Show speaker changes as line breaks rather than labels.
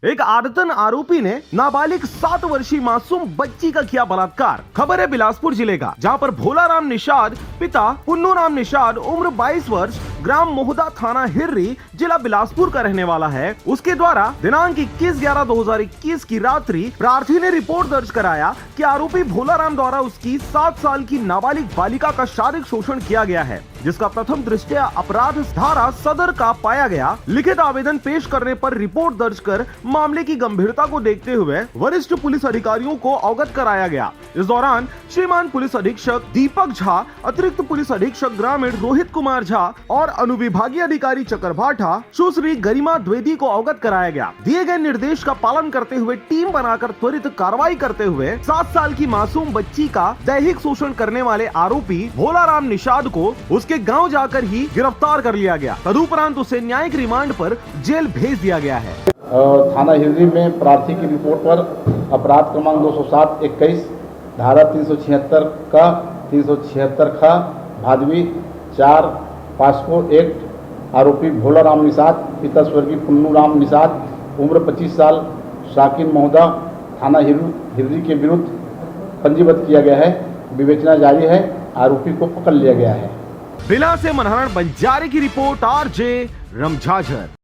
एक आदतन आरोपी ने नाबालिग 7 वर्षीय मासूम बच्ची का किया बलात्कार। खबर है बिलासपुर जिले का, जहां पर भोलाराम निषाद पिता पुन्नू राम निषाद उम्र 22 वर्ष, ग्राम मोहदा, थाना हिर्री, जिला बिलासपुर का रहने वाला है, उसके द्वारा दिनांक 21/11/2021 की रात्रि प्रार्थी ने रिपोर्ट दर्ज कराया कि आरोपी भोलाराम द्वारा उसकी 7 साल की नाबालिग बालिका का शारीरिक शोषण किया गया है, जिसका प्रथम दृष्टया अपराध धारा सदर का पाया गया। लिखित आवेदन पेश करने पर रिपोर्ट दर्ज कर मामले की गंभीरता को देखते हुए वरिष्ठ पुलिस अधिकारियों को अवगत कराया गया। इस दौरान श्रीमान पुलिस अधीक्षक दीपक झा, अतिरिक्त पुलिस अधीक्षक ग्रामीण रोहित कुमार झा और अनुविभागीय अधिकारी चक्रभाठा सुश्री गरिमा द्विवेदी को अवगत कराया गया। दिए गए निर्देश का पालन करते हुए टीम बनाकर त्वरित कार्रवाई करते हुए 7 साल की मासूम बच्ची का दैहिक शोषण करने वाले आरोपी भोलाराम निषाद को उसके गांव जाकर ही गिरफ्तार कर लिया गया। तदुपरांत उसे न्यायिक रिमांड पर जेल भेज दिया गया है।
थाना हिर्री में प्रार्थी की रिपोर्ट पर अपराध क्रमांक 207/21 धारा 376 का 376 का भादवी 4 पास्को एक्ट आरोपी भोलाराम निषाद पिता स्वर्गीय पुन्नू राम निषाद उम्र 25 साल शाकिन मोहदा थाना हिर्री के विरुद्ध पंजीबद्ध किया गया है। विवेचना जारी है। आरोपी को पकड़ लिया गया है।
बिला से मनहरण बंजारे की रिपोर्ट, RJ रमझाझर।